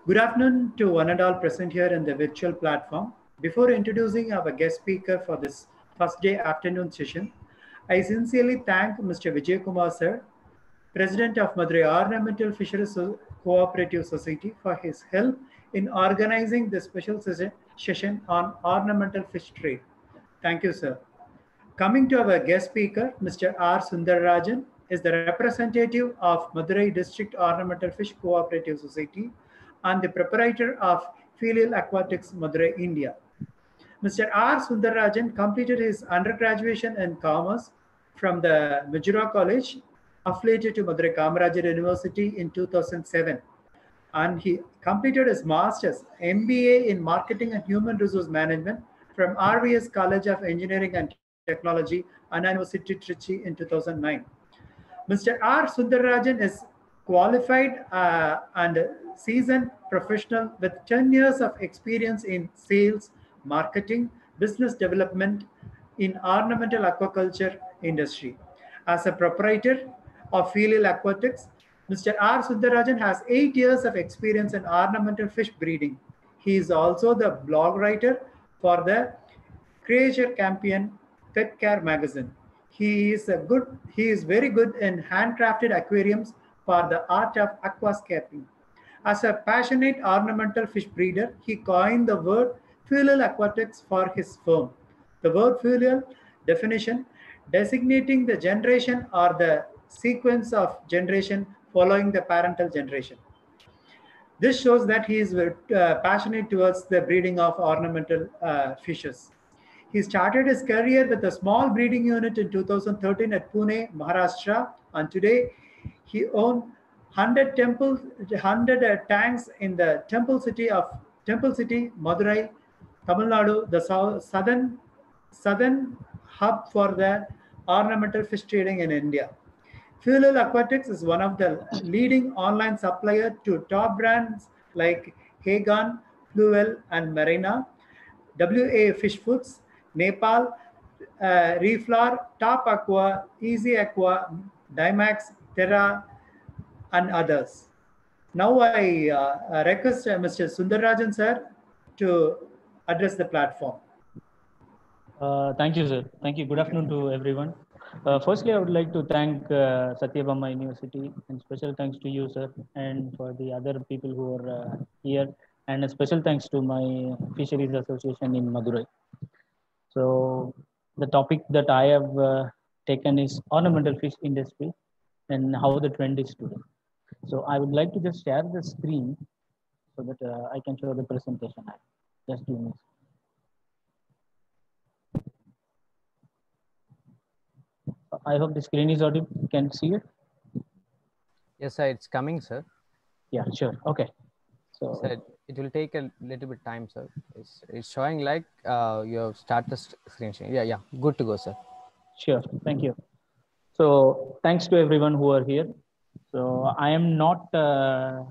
Good afternoon to one and all present here in the virtual platform. Before introducing our guest speaker for this first day afternoon session, I sincerely thank Mr. Vijay Kumar sir, President of Madurai Ornamental Fisheries Cooperative Society, for his help in organizing this special session on ornamental fish trade. Thank you, sir. Coming to our guest speaker, Mr. R. Sundararajan is the representative of Madurai District Ornamental Fish Cooperative Society and the proprietor of Filial Aquatics, Madurai, India. Mr. R. Sundararajan completed his undergraduate in commerce from the Majura College, affiliated to Madurai Kamarajar University in 2007. And he completed his master's MBA in Marketing and Human Resource Management from RVS College of Engineering and Technology, Anna University, Trichy in 2009. Mr. R. Sundararajan is qualified and seasoned professional with 10 years of experience in sales, marketing, business development in ornamental aquaculture industry. As a proprietor of Filial Aquatics, Mr. R. Sundararajan has 8 years of experience in ornamental fish breeding. He is also the blog writer for the Creature Champion Pet Care magazine. He is very good in handcrafted aquariums for the art of aquascaping. As a passionate ornamental fish breeder, he coined the word filial aquatics for his firm. The word filial definition designating the generation or the sequence of generation following the parental generation. This shows that he is passionate towards the breeding of ornamental fishes. He started his career with a small breeding unit in 2013 at Pune, Maharashtra, and today he owns 100 temples, 100 tanks in the Temple City, Madurai, Tamil Nadu, the southern hub for the ornamental fish trading in India. Filial Aquatics is one of the leading online supplier to top brands like Hagan, Fluel, and Marina, WA Fish Foods, Nepal, Reflower, Top Aqua, Easy Aqua, Dimax, Terra, and others. Now I request Mr. Sundararajan sir to address the platform. Thank you, sir. Thank you. Good afternoon to everyone. Firstly, I would like to thank Satyabama University, and special thanks to you, sir, and for the other people who are here, and a special thanks to my Fisheries Association in Madurai. So the topic that I have taken is ornamental fish industry and how the trend is today. So I would like to just share the screen so that I can show the presentation. Just 2 minutes. I hope the screen is audible. You can see it. Yes, sir. It's coming, sir. Yeah, sure. Okay. So sir, it will take a little bit time, sir. It's showing like you have started the screen sharing. Yeah. Good to go, sir. Sure. Thank you. So thanks to everyone who are here. So I am not a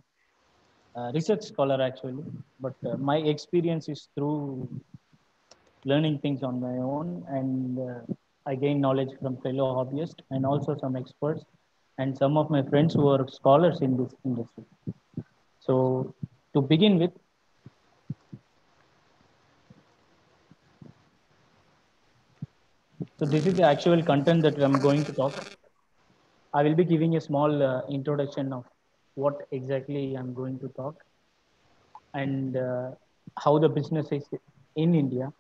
research scholar actually, but my experience is through learning things on my own, and I gain knowledge from fellow hobbyists and also some experts and some of my friends who are scholars in this industry. So to begin with, so this is the actual content that I'm going to talk. I will be giving a small introduction of what exactly I'm going to talk and how the business is in India,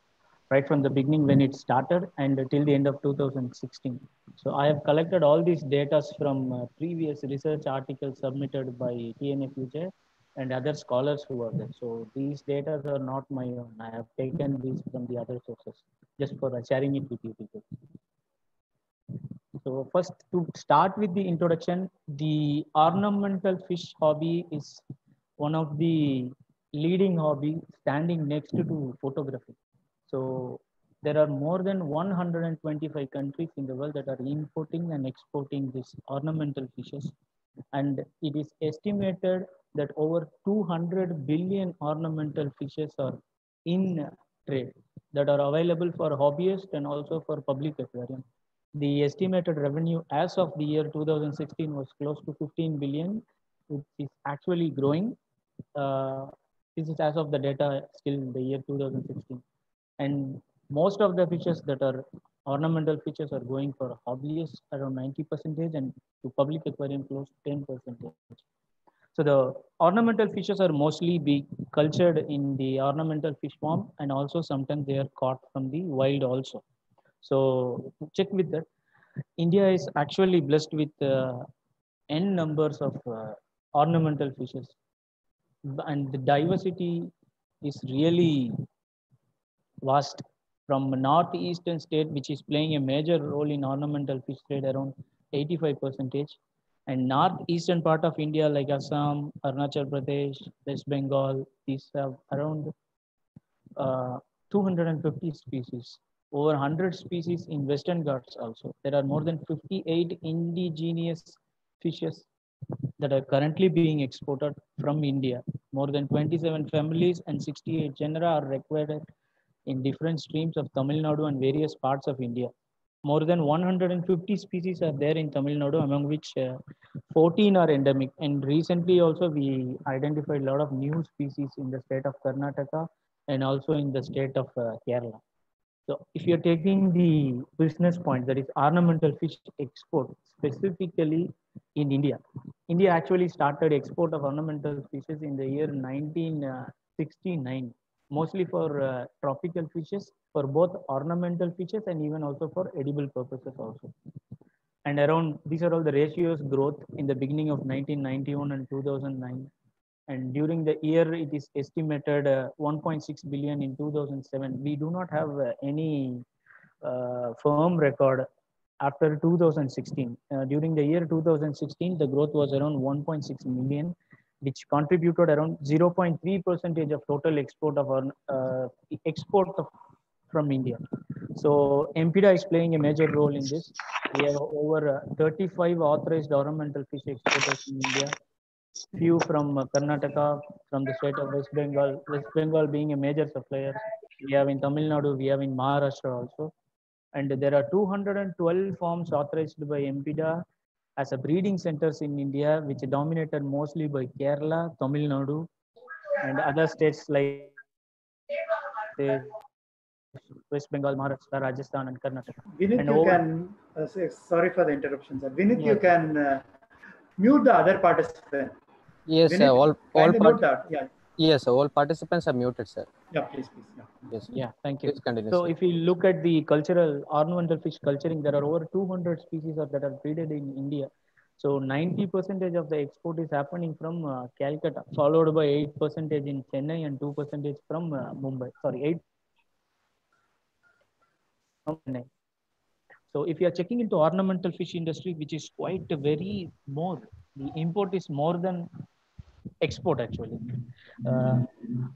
right from the beginning when it started and till the end of 2016. So I have collected all these data from previous research articles submitted by TNFUJ and other scholars who are there. So these data are not my own. I have taken these from the other sources just for sharing it with you people. So first, to start with the introduction, the ornamental fish hobby is one of the leading hobby standing next to photography. So there are more than 125 countries in the world that are importing and exporting these ornamental fishes. And it is estimated that over 200 billion ornamental fishes are in trade that are available for hobbyists and also for public aquarium. The estimated revenue as of the year 2016 was close to 15 billion, which is actually growing. This is as of the data still in the year 2016. And most of the fishes that are ornamental fishes are going for hobbyists around 90% and to public aquarium close to 10%. So the ornamental fishes are mostly be cultured in the ornamental fish farm, and also sometimes they are caught from the wild also. So check with that. India is actually blessed with n numbers of ornamental fishes, and the diversity is really vast. From northeastern state, which is playing a major role in ornamental fish trade around 85%, and northeastern part of India like Assam, Arunachal Pradesh, West Bengal, these have around 250 species, over 100 species in Western Ghats also. There are more than 58 indigenous fishes that are currently being exported from India. More than 27 families and 68 genera are recorded in different streams of Tamil Nadu and various parts of India. More than 150 species are there in Tamil Nadu, among which 14 are endemic. And recently also we identified a lot of new species in the state of Karnataka and also in the state of Kerala. So if you're taking the business point, that is ornamental fish export, specifically in India, India actually started export of ornamental fishes in the year 1969, mostly for tropical fishes, for both ornamental fishes and even also for edible purposes also. And around, these are all the ratios growth in the beginning of 1991 and 2009. And during the year, it is estimated 1.6 billion in 2007. We do not have any firm record after 2016. During the year 2016, the growth was around 1.6 million, which contributed around 0.3 percentage of total export of our export of, from India. So MPDA is playing a major role in this. We have over 35 authorized ornamental fish exporters in India, few from Karnataka, from the state of West Bengal being a major supplier. We have in Tamil Nadu, we have in Maharashtra also. And there are 212 farms authorized by MPDA as a breeding centers in India, which are dominated mostly by Kerala, Tamil Nadu, and other states like West Bengal, Maharashtra, Rajasthan, and Karnataka. Vinith, And you over, can, sorry for the interruption, sir. Vinith, you yes, can mute the other participant. Yes, sir. Vinith, kindly mute that. Yeah, Yes, sir. All participants are muted, sir. yeah, please, please. Yeah. Yes. yeah, thank you. Please continue, So sir. if you look at the cultural ornamental fish culturing, there are over 200 species that are breeded in India. So 90% of the export is happening from Calcutta, followed by 8% in Chennai and 2% from Mumbai. Sorry, 8 from Chennai. So if you are checking into ornamental fish industry, which is quite a very more, the import is more than export actually. Uh,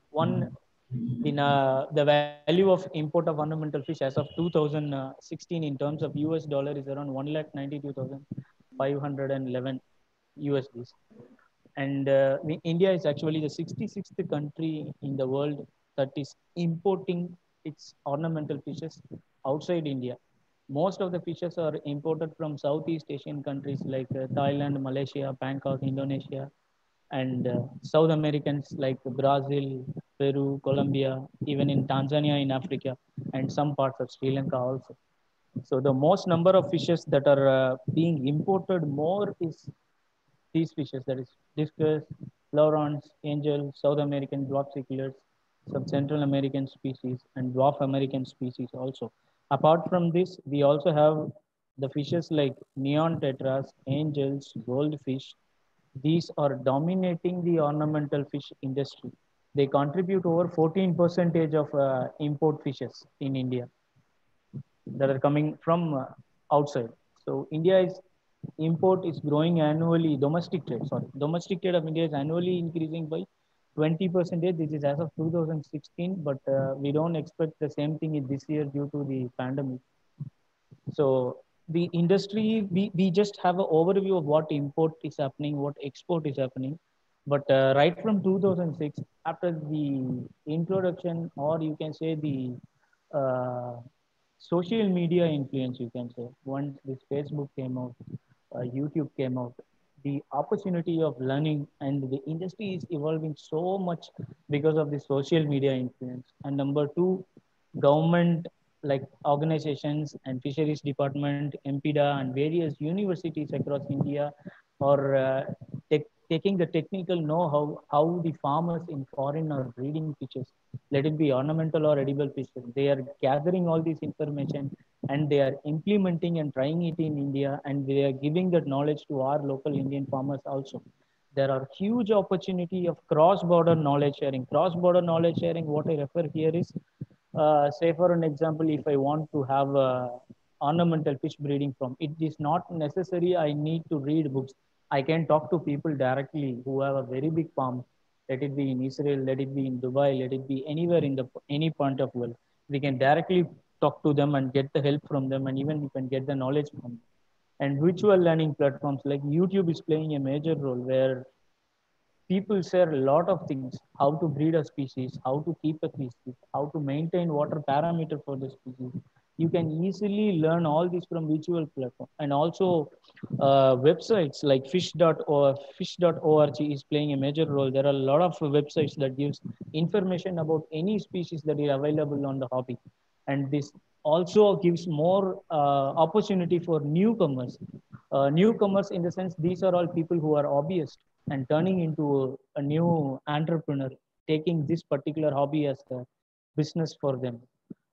one the value of import of ornamental fish as of 2016 in terms of US dollar is around 1,92,511 USDs. And India is actually the 66th country in the world that is importing its ornamental fishes outside India. Most of the fishes are imported from Southeast Asian countries like Thailand, Malaysia, Bangkok, Indonesia, and South Americans like Brazil, Peru, Colombia, even in Tanzania in Africa, and some parts of Sri Lanka also. So the most number of fishes that are being imported more is these fishes, that is discus, florons, angel, South American dwarf cichlids, some Central American species, and dwarf American species also. Apart from this, we also have the fishes like neon tetras, angels, goldfish. These are dominating the ornamental fish industry. They contribute over 14% of import fishes in India that are coming from outside. So India is import is growing annually. Domestic trade of India is annually increasing by 20%. This is as of 2016, but we don't expect the same thing in this year due to the pandemic. So the industry, we just have an overview of what import is happening, what export is happening. But right from 2006, after the introduction, or you can say the uh, social media influence, you can say, once this Facebook came out, YouTube came out, the opportunity of learning, and the industry is evolving so much because of the social media influence. And number two, government like organizations and fisheries department, MPDA, and various universities across India are taking the technical know-how how the farmers in foreign are breeding fishes, let it be ornamental or edible fishes. They are gathering all this information and they are implementing and trying it in India, and they are giving that knowledge to our local Indian farmers also. There are huge opportunity of cross-border knowledge sharing. Cross-border knowledge sharing, what I refer here is, say for an example, if I want to have a ornamental fish breeding farm, it is not necessary I need to read books. I can talk to people directly who have a very big farm. Let it be in Israel, let it be in Dubai, let it be anywhere in the any point of world. We can directly talk to them and get the help from them, and even we can get the knowledge from them. And virtual learning platforms like YouTube is playing a major role, where people share a lot of things: how to breed a species, how to keep a species, how to maintain water parameter for the species. You can easily learn all this from virtual platform. And also websites like fish.org is playing a major role. There are a lot of websites that gives information about any species that is available on the hobby. And this also gives more opportunity for newcomers. Newcomers in the sense, these are all people who are hobbyists and turning into a new entrepreneur, taking this particular hobby as a business for them.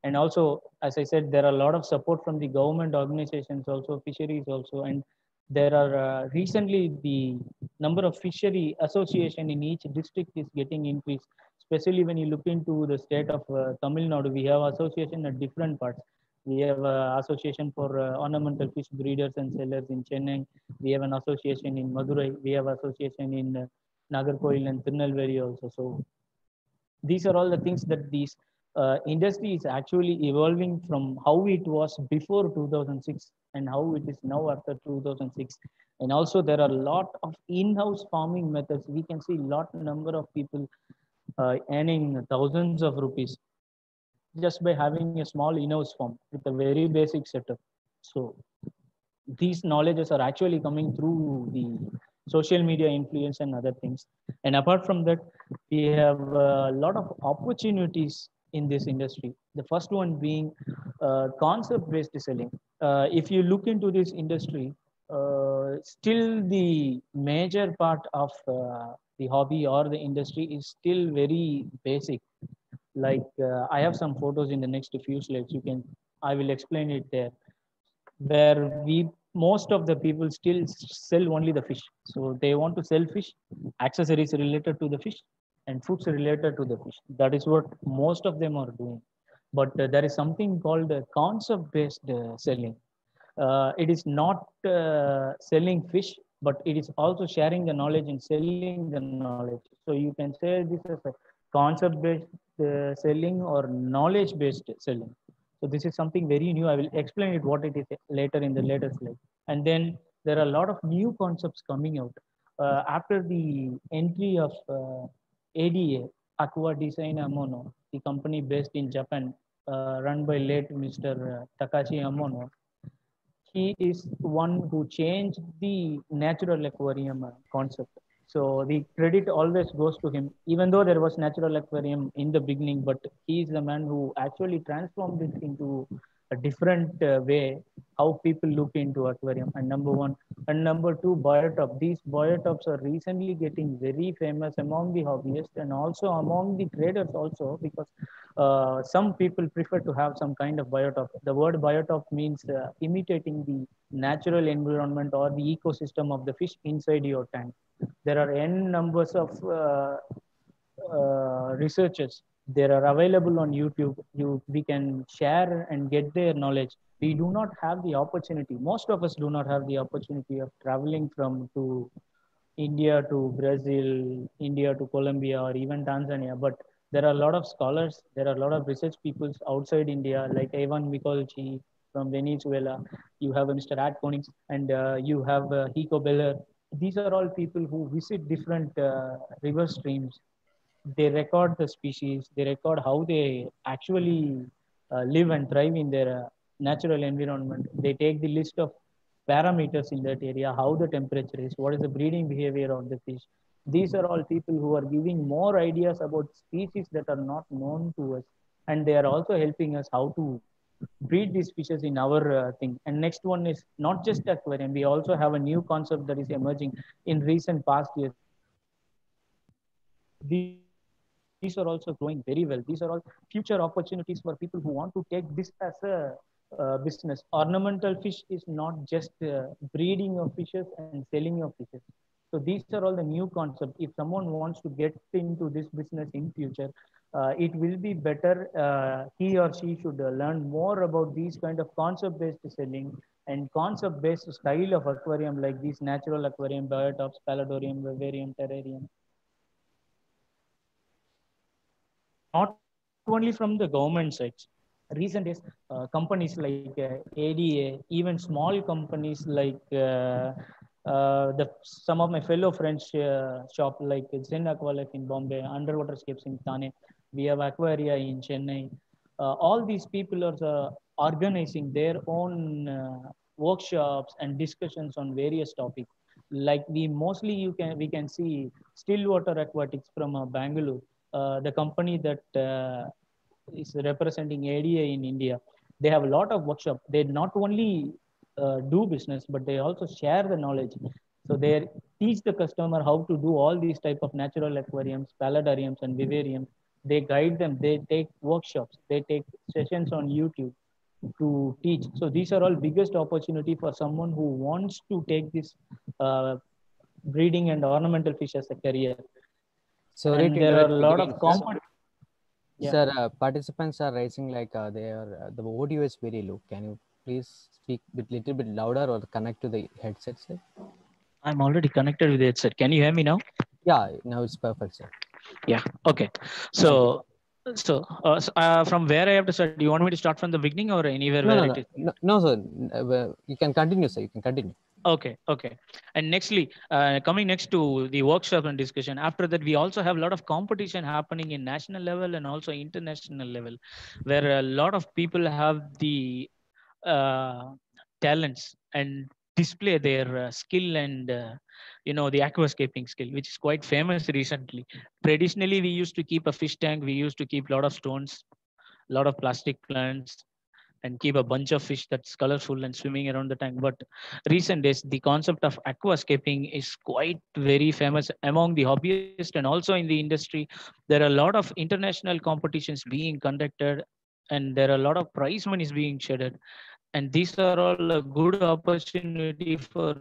And also, as I said, there are a lot of support from the government organizations also, fisheries also. And there are recently the number of fishery association in each district is getting increased. Especially when you look into the state of Tamil Nadu, we have association at different parts. We have association for ornamental fish breeders and sellers in Chennai. We have an association in Madurai. We have association in Nagarkoil and Tirunelveli also. So these are all the things that these industry is actually evolving from how it was before 2006 and how it is now after 2006. And also there are a lot of in-house farming methods. We can see lot number of people earning thousands of rupees just by having a small in-house farm with a very basic setup. So these knowledges are actually coming through the social media influence and other things. And apart from that, we have a lot of opportunities in this industry. The first one being concept based selling. If you look into this industry, still the major part of the hobby or the industry is still very basic. Like I have some photos in the next few slides. I will explain it there, where we most of the people still sell only the fish. So they want to sell fish, accessories related to the fish, and foods related to the fish. That is what most of them are doing. But there is something called concept based selling. It is not selling fish, but it is also sharing the knowledge and selling the knowledge. So you can say this as a concept based selling or knowledge based selling. So this is something very new. I will explain it what it is later in the later slide. And then there are a lot of new concepts coming out after the entry of ADA, Aqua Design Amono, the company based in Japan, run by late Mr. Takashi Amono. He is one who changed the natural aquarium concept. So the credit always goes to him, even though there was natural aquarium in the beginning, but he is the man who actually transformed it into a different way, how people look into aquarium. And number one. And number two, biotop. These biotops are recently getting very famous among the hobbyists and also among the traders also, because some people prefer to have some kind of biotop. The word biotop means imitating the natural environment or the ecosystem of the fish inside your tank. There are n numbers of researchers. They are available on YouTube. We can share and get their knowledge. We do not have the opportunity. Most of us do not have the opportunity of traveling from to India to Brazil, India to Colombia, or even Tanzania. But there are a lot of scholars, there are a lot of research people outside India, like Ivan Mikolci from Venezuela. You have Mr. Ad Konings, and you have Hiko Beller. These are all people who visit different river streams. They record the species, they record how they actually live and thrive in their natural environment. They take the list of parameters in that area, how the temperature is, what is the breeding behavior of the fish. These are all people who are giving more ideas about species that are not known to us, and they are also helping us how to breed these fishes in our thing. And next one is not just aquarium. We also have a new concept that is emerging in recent past years. These are also growing very well. These are all future opportunities for people who want to take this as a business. Ornamental fish is not just breeding of fishes and selling of fishes. So these are all the new concepts. If someone wants to get into this business in future, it will be better. He or she should learn more about these kind of concept-based selling and concept-based style of aquarium, like these natural aquarium, biotops, paludarium, vivarium, terrarium. Not only from the government sides. Recent days, companies like ADA, even small companies like some of my fellow friends shop like Zen Aqualife in Bombay, Underwater Escapes in Thane, we have Aquaria in Chennai. All these people are organizing their own workshops and discussions on various topics. Like we can see Stillwater Aquatics from Bangalore, the company that is representing ADA in India. They have a lot of workshop. They not only do business, but they also share the knowledge. So they teach the customer how to do all these type of natural aquariums, paludariums, and vivariums. They guide them. They take workshops. They take sessions on YouTube to teach. So these are all biggest opportunity for someone who wants to take this breeding and ornamental fish as a career. Sorry And to there are a interrupt lot again, of sir. competition. Yeah. Sir, participants are raising like they are the audio is very low. Can you please speak a little bit louder or connect to the headset, sir? I'm already connected with the headset. Can you hear me now? Yeah, now it's perfect, sir. Yeah. Okay. So from where I have to start? Do you want me to start from the beginning or anywhere where it is? No, sir. You can continue, sir. You can continue. Okay. And nextly, coming next to the workshop and discussion, after that, we also have a lot of competition happening in national level and also international level, where a lot of people have the talents and display their skill and the aquascaping skill, which is quite famous recently. Traditionally, we used to keep a fish tank. We used to keep a lot of stones, a lot of plastic plants, and keep a bunch of fish that's colorful and swimming around the tank. But recent days, the concept of aquascaping is quite very famous among the hobbyists and also in the industry. There are a lot of international competitions being conducted, and there are a lot of prize monies being shared. And these are all a good opportunity for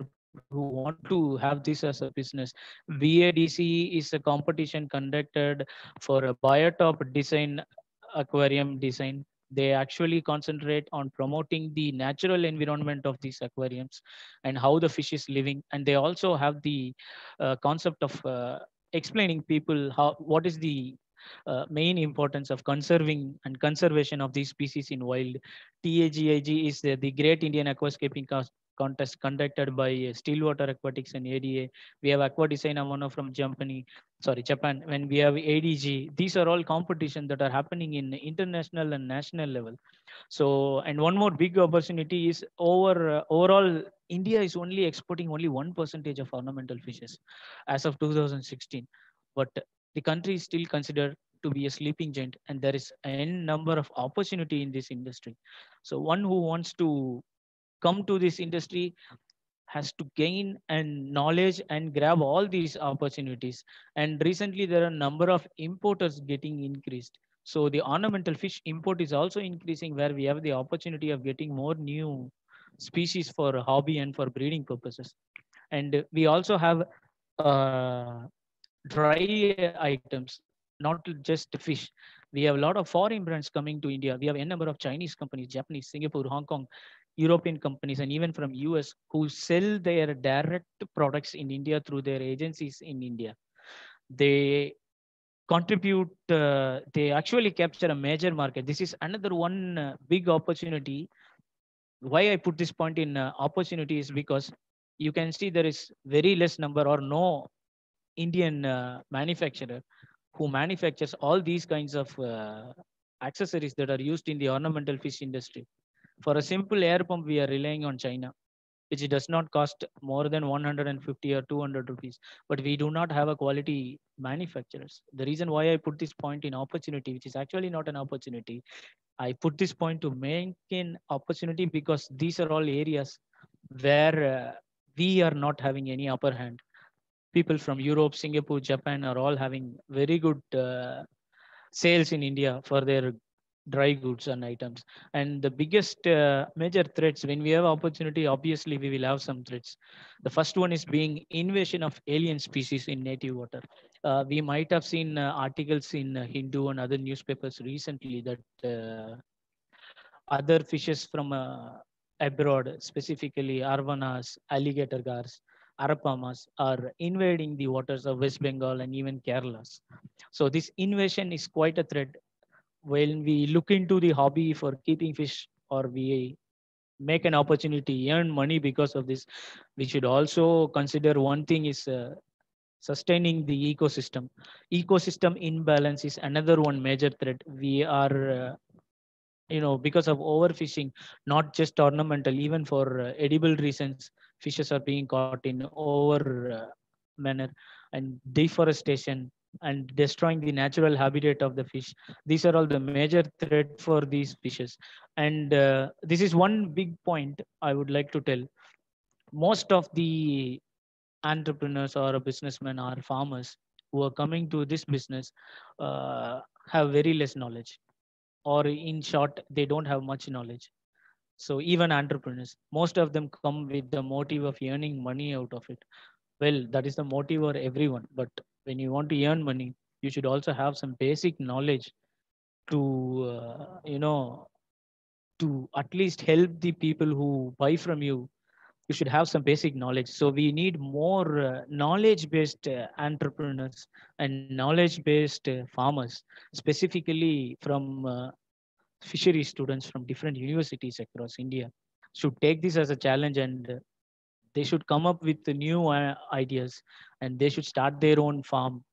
who want to have this as a business. VADC is a competition conducted for a biotop design, aquarium design. They actually concentrate on promoting the natural environment of these aquariums and how the fish is living. And they also have the concept of explaining people what is the main importance of conserving and conservation of these species in wild. TAGIG is the Great Indian Aquascaping Contest conducted by Stillwater Aquatics and ADA. We have Aqua Design Amano from Japan. When we have ADG, these are all competitions that are happening in international and national level. So, and one more big opportunity is overall, India is only exporting only 1% of ornamental fishes as of 2016. But the country is still considered to be a sleeping giant, and there is n number of opportunity in this industry. So one who wants to come to this industry has to gain and knowledge and grab all these opportunities. And recently there are a number of importers getting increased. So the ornamental fish import is also increasing, where we have the opportunity of getting more new species for hobby and for breeding purposes. And we also have dry items, not just fish. We have a lot of foreign brands coming to India. We have a number of Chinese companies, Japanese, Singapore, Hong Kong, European companies, and even from US who sell their direct products in India through their agencies in India. They contribute, they actually capture a major market. This is another one big opportunity. Why I put this point in opportunity is because you can see there is very less number or no Indian manufacturer who manufactures all these kinds of accessories that are used in the ornamental fish industry. For a simple air pump, we are relying on China. which does not cost more than 150 or 200 rupees. But we do not have a quality manufacturers. The reason why I put this point in opportunity, which is actually not an opportunity, I put this point to make an opportunity because these are all areas where we are not having any upper hand. People from Europe, Singapore, Japan are all having very good sales in India for their dry goods and items. And the biggest major threats, when we have opportunity, obviously we will have some threats. The first one is being invasion of alien species in native water. We might have seen articles in Hindu and other newspapers recently that other fishes from abroad, specifically arvanas, alligator gars, arapamas, are invading the waters of West Bengal and even Kerala. So this invasion is quite a threat. When we look into the hobby for keeping fish, or we make an opportunity, earn money because of this, we should also consider one thing is sustaining the ecosystem. Ecosystem imbalance is another one major threat. We are because of overfishing, not just ornamental, even for edible reasons, fishes are being caught in over manner, and deforestation and destroying the natural habitat of the fish. These are all the major threat for these fishes. And this is one big point I would like to tell. Most of the entrepreneurs or businessmen or farmers who are coming to this business have very less knowledge, or in short, they don't have much knowledge. So even entrepreneurs, most of them come with the motive of earning money out of it. Well, that is the motive for everyone, but when you want to earn money, you should also have some basic knowledge to to at least help the people who buy from you. You should have some basic knowledge. So we need more knowledge based entrepreneurs and knowledge based farmers, specifically from fishery students from different universities across India should take this as a challenge, and they should come up with the new ideas, and they should start their own farm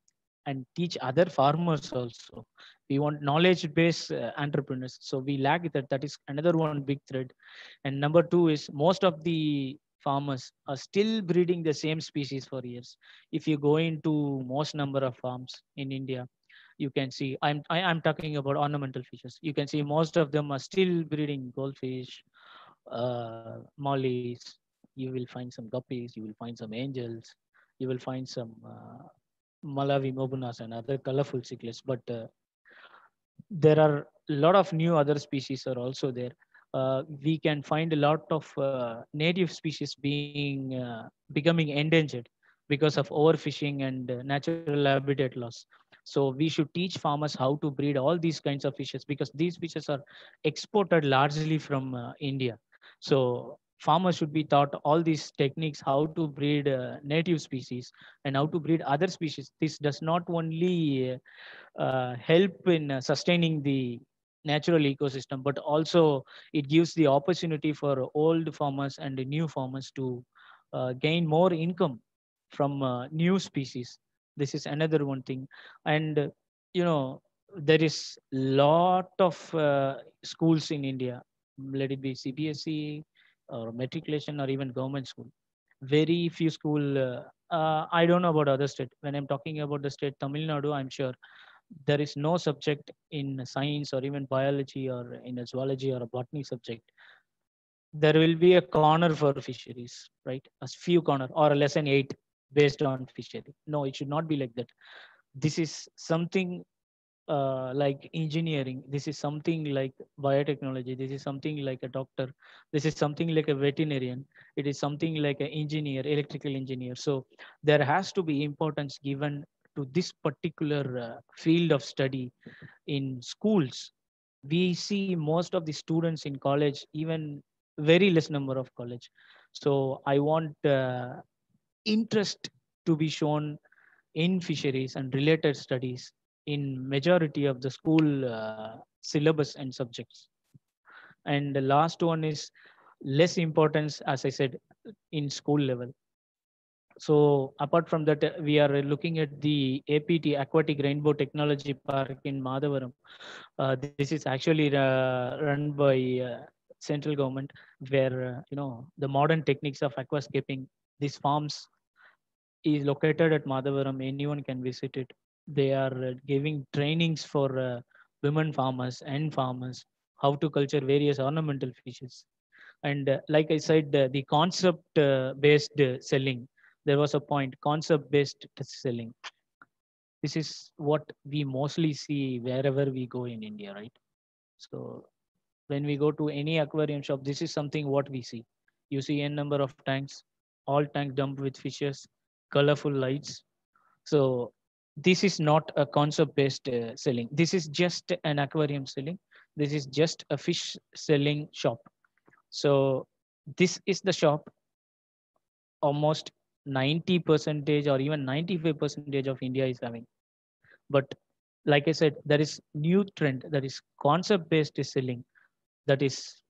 and teach other farmers also. We want knowledge based entrepreneurs. So we lack that. That is another one big thread. And number two is most of the farmers are still breeding the same species for years. If you go into most number of farms in India, you can see I'm talking about ornamental fishes. You can see most of them are still breeding goldfish, mollies. You will find some guppies. You will find some angels. You will find some Malawi mobunas and other colorful cichlids. But there are a lot of new other species are also there. We can find a lot of native species being becoming endangered because of overfishing and natural habitat loss. So we should teach farmers how to breed all these kinds of fishes, because these fishes are exported largely from India. So farmers should be taught all these techniques, how to breed native species and how to breed other species. This does not only help in sustaining the natural ecosystem, but also it gives the opportunity for old farmers and new farmers to gain more income from new species. This is another one thing. And there is lot of schools in India, let it be CBSE or matriculation or even government school. Very few school. I don't know about other state. When I'm talking about the state Tamil Nadu, I'm sure there is no subject in science or even biology or in a zoology or a botany subject. There will be a corner for fisheries, right? A few corner or a lesson 8 based on fishery. No, it should not be like that. This is something like engineering. This is something like biotechnology. This is something like a doctor. This is something like a veterinarian. It is something like an engineer, electrical engineer. So there has to be importance given to this particular field of study in schools. We see most of the students in college, even very less number of college. So I want interest to be shown in fisheries and related studies in majority of the school syllabus and subjects. And the last one is less importance, as I said, in school level. So apart from that, we are looking at the APT, Aquatic Rainbow Technology Park in Madavaram. This is actually run by central government, where the modern techniques of aquascaping. These farms is located at Madhavaram. Anyone can visit it. They are giving trainings for women farmers and farmers how to culture various ornamental fishes. And like I said, the concept based selling. There was a point, concept based selling. This is what we mostly see wherever we go in India, right? So when we go to any aquarium shop, this is something what we see. You see n number of tanks, all tanks dumped with fishes, colorful lights. So this is not a concept based selling. This is just an aquarium selling. This is just a fish selling shop. So this is the shop almost 90 percentage or even 95 percentage of India is having. But like I said, there is new trend, that is concept based selling. That is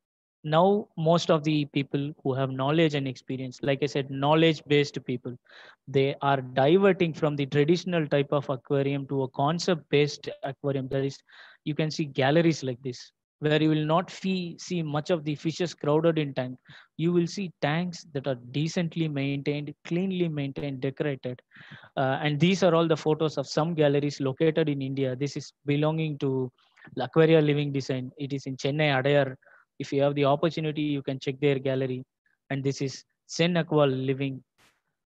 now most of the people who have knowledge and experience, like I said, knowledge based people, they are diverting from the traditional type of aquarium to a concept based aquarium. That is, you can see galleries like this, where you will not see much of the fishes crowded in tank. You will see tanks that are decently maintained, cleanly maintained, decorated. And these are all the photos of some galleries located in India. This is belonging to Aquaria Living Design. It is in Chennai, Adayar. If you have the opportunity, you can check their gallery. And this is Sen Aqua Living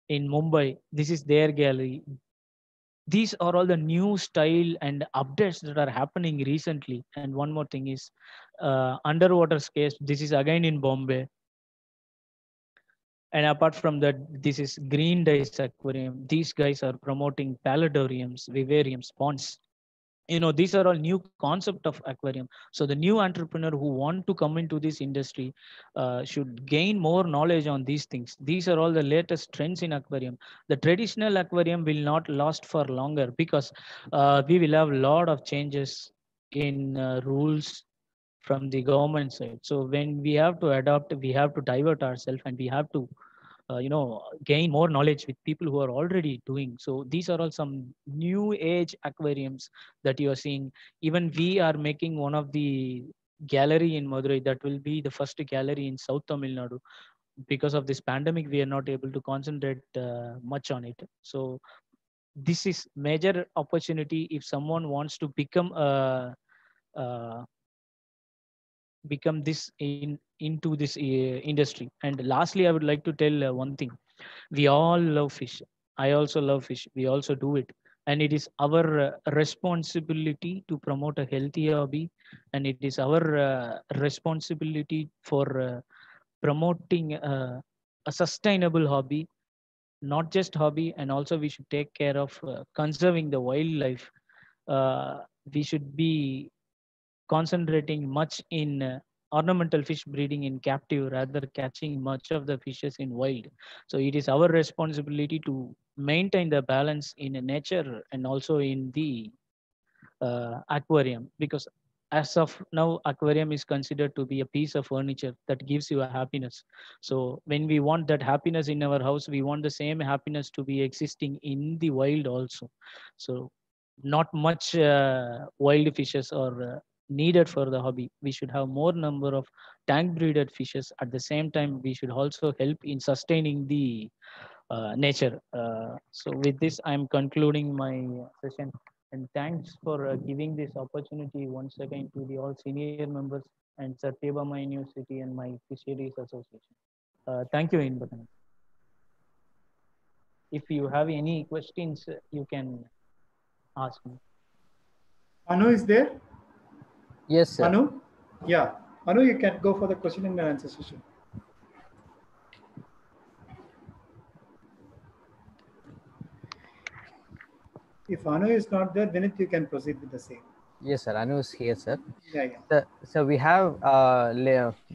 in Mumbai. This is their gallery. These are all the new style and updates that are happening recently. And one more thing is underwater scapes. This is again in Bombay. And apart from that, this is Green Dice Aquarium. These guys are promoting paludariums, vivariums, ponds. These are all new concept of aquarium. So the new entrepreneur who want to come into this industry should gain more knowledge on these things. These are all the latest trends in aquarium. The traditional aquarium will not last for longer, because we will have a lot of changes in rules from the government side. So when we have to adopt, we have to divert ourselves, and we have to gain more knowledge with people who are already doing. So these are all some new age aquariums that you are seeing. Even we are making one of the gallery in Madurai. That will be the first gallery in South Tamil Nadu. Because of this pandemic, we are not able to concentrate much on it. So this is major opportunity if someone wants to become a become this into this industry. And lastly, I would like to tell one thing. We all love fish. I also love fish. We also do it, and it is our responsibility to promote a healthy hobby, and it is our responsibility for promoting a sustainable hobby, not just hobby. And also we should take care of conserving the wildlife. We should be concentrating much in ornamental fish breeding in captive, rather catching much of the fishes in wild. So it is our responsibility to maintain the balance in nature and also in the aquarium, because as of now, aquarium is considered to be a piece of furniture that gives you a happiness. So when we want that happiness in our house, we want the same happiness to be existing in the wild also. So not much wild fishes are needed for the hobby. We should have more number of tank breeded fishes. At the same time, we should also help in sustaining the nature. So with this, I'm concluding my session. And thanks for giving this opportunity once again to the all senior members and Satyabama University and my Fisheries Association. Thank you, Inbatan. If you have any questions, you can ask me. Anu is there? Yes, sir. Anu? Yeah. Anu, you can go for the question and answer session. If Anu is not there, Vinith, you can proceed with the same. Yes, sir. Anu is here, sir. Yeah. So we have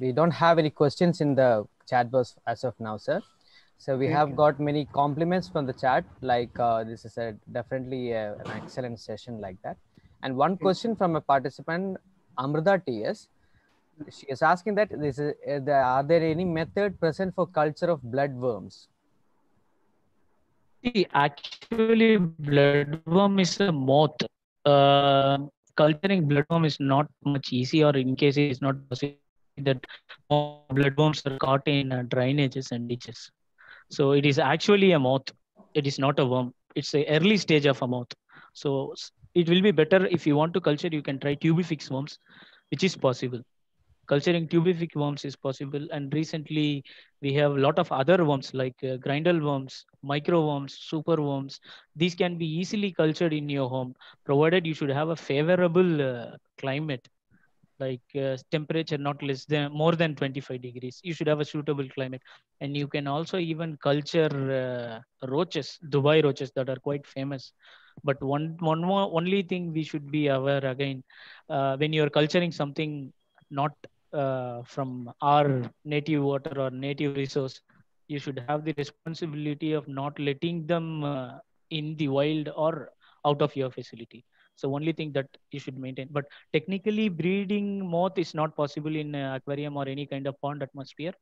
we don't have any questions in the chat box as of now, sir. So we have got many compliments from the chat, like this is definitely an excellent session like that. And one question from a participant, Amrita TS. She is asking that this is, are there any method present for culture of bloodworms? See, actually, bloodworm is a moth. Culturing bloodworm is not much easy, or in case it is not possible, that more bloodworms are caught in drainages and ditches. So it is actually a moth. It is not a worm. It's the early stage of a moth. So it will be better if you want to culture, you can try tubifex worms, which is possible. Culturing tubific worms is possible. And recently we have a lot of other worms like grindal worms, micro worms, super worms. These can be easily cultured in your home, provided you should have a favorable climate, like temperature not less than more than 25 degrees. You should have a suitable climate. And you can also even culture roaches, Dubai roaches, that are quite famous. But one more only thing we should be aware again, when you're culturing something not from our native water or native resource, you should have the responsibility of not letting them in the wild or out of your facility. So only thing that you should maintain. But technically, breeding moth is not possible in aquarium or any kind of pond atmosphere,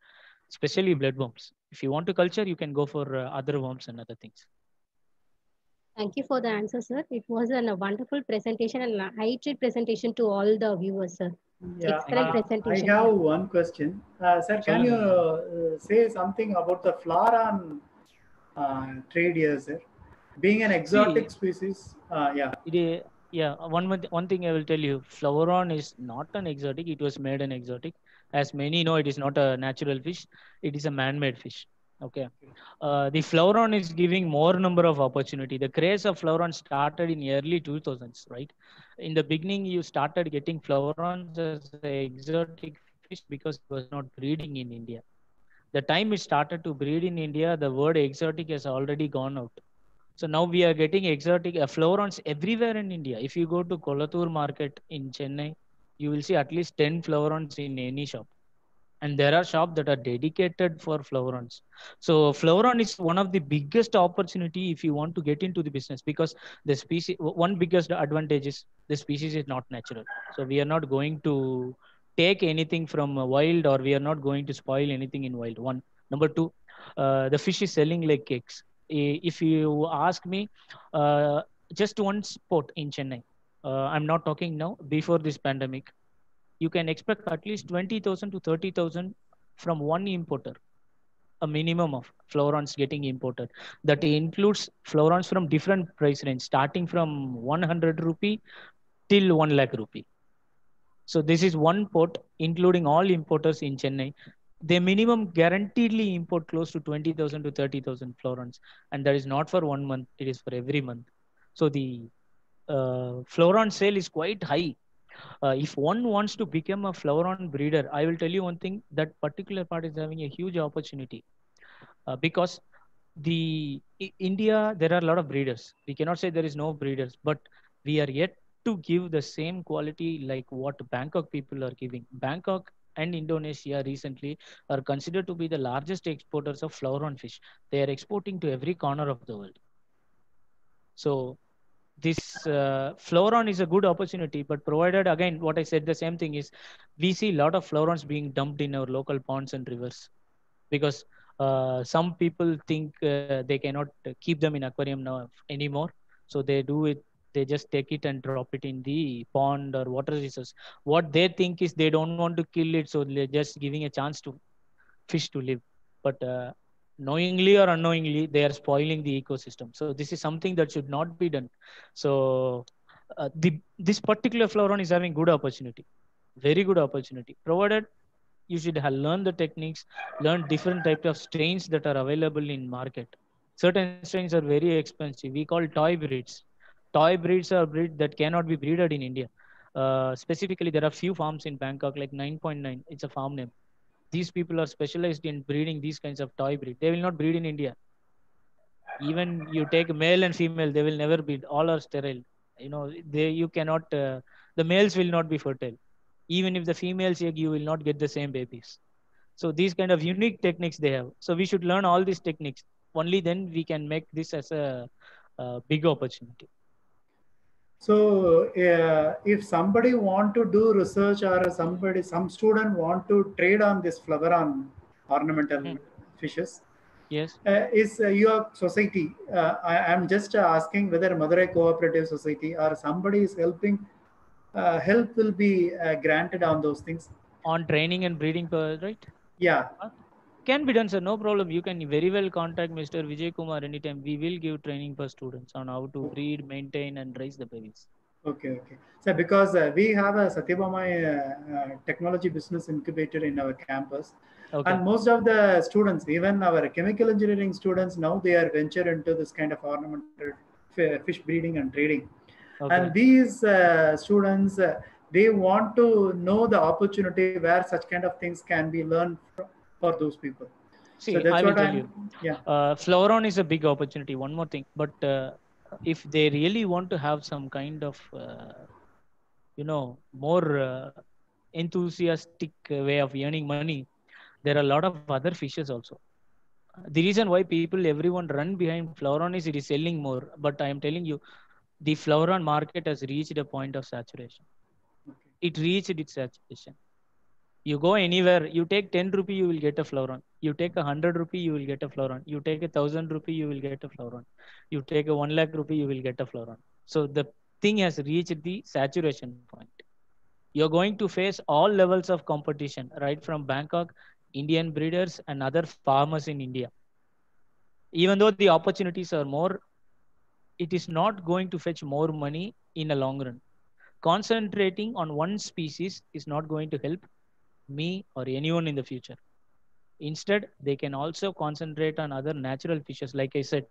especially bloodworms. If you want to culture, you can go for other worms and other things. Thank you for the answer, sir. It was a wonderful presentation and a high-trade presentation to all the viewers, sir. Yeah, Excellent presentation. I have one question. Sir, can you say something about the floron trade here, sir? Being an exotic species, yeah. One thing I will tell you, Flowron is not an exotic. It was made an exotic. As many know, it is not a natural fish. It is a man-made fish. Okay. The Flowron is giving more number of opportunity. The craze of Flowron started in early 2000s, right? In the beginning, you started getting Flowrons as an exotic fish because it was not breeding in India. The time it started to breed in India, the word exotic has already gone out. So now we are getting exotic Flowrons everywhere in India. If you go to Kolathur market in Chennai, you will see at least 10 Flowrons in any shop. And there are shops that are dedicated for Flowrons. So Flowron is one of the biggest opportunity if you want to get into the business, because the species, one biggest advantage is the species is not natural. So we are not going to take anything from wild, or we are not going to spoil anything in wild. One. Number two, the fish is selling like cakes. If you ask me, just one spot in Chennai, I'm not talking now, before this pandemic, you can expect at least 20,000 to 30,000 from one importer, a minimum of Flowrons getting imported. That includes Flowrons from different price range, starting from 100 rupee till 1 lakh rupee. So this is one port, including all importers in Chennai. They minimum guaranteedly import close to 20,000 to 30,000 Flowrons. And that is not for 1 month, it is for every month. So the Flowron sale is quite high. If one wants to become a Flowron breeder, I will tell you one thing, that particular part is having a huge opportunity, because India, there are a lot of breeders. We cannot say there is no breeders, but we are yet to give the same quality like what Bangkok people are giving. Bangkok and Indonesia recently are considered to be the largest exporters of Flowron fish. They are exporting to every corner of the world. So this Flowron is a good opportunity, but provided, again, what I said, the same thing is, we see a lot of Flowrons being dumped in our local ponds and rivers, because some people think they cannot keep them in aquarium now anymore. So they do it, they just take it and drop it in the pond or water resource. What they think is they don't want to kill it, so they're just giving a chance to fish to live. But knowingly or unknowingly, they are spoiling the ecosystem. So this is something that should not be done. So this particular Flowron is having good opportunity, very good opportunity, provided you should have learned the techniques, learn different types of strains that are available in market. Certain strains are very expensive. We call toy breeds. Toy breeds are breeds that cannot be breeded in India. Specifically, there are few farms in Bangkok, like 9.9. It's a farm name. These people are specialized in breeding these kinds of toy breed. They will not breed in India. Even you take male and female, they will never breed. All are sterile. You cannot. The males will not be fertile. Even if the females egg, you will not get the same babies. So these kind of unique techniques they have. So we should learn all these techniques. Only then we can make this as a big opportunity. So if somebody want to do research, or some student want to trade on this Flowron ornamental fishes, yes, is your society, I am just asking whether Madurai Cooperative Society or somebody is helping, help will be granted on those things. On training and breeding, right? Yeah. Can be done, sir. No problem. You can very well contact Mr. Vijay Kumar anytime. We will give training for students on how to breed, maintain, and raise the babies. Okay, okay. So because we have a Satyabama technology business incubator in our campus, Okay. and most of the students, even our chemical engineering students, now they are venture into this kind of ornamental fish breeding and trading. Okay. And these students, they want to know the opportunity where such kind of things can be learned for those people. See, So that's I will what tell I'm. you. Yeah. Floweron is a big opportunity. One more thing, but if they really want to have some kind of, more enthusiastic way of earning money, there are a lot of other fishes also. The reason why people, everyone run behind Floweron is it is selling more. But I am telling you, the Floweron market has reached a point of saturation. Okay. It reached its saturation. You go anywhere, you take 10 rupee, you will get a Floweron. You take 100 rupee, you will get a Floweron. You take 1,000 rupee, you will get a Floweron. You take 1 lakh rupee, you will get a Floweron. So the thing has reached the saturation point. You're going to face all levels of competition, right from Bangkok, Indian breeders, and other farmers in India. Even though the opportunities are more, it is not going to fetch more money in a long run. Concentrating on one species is not going to help me or anyone in the future. Instead, they can also concentrate on other natural fishes. Like I said,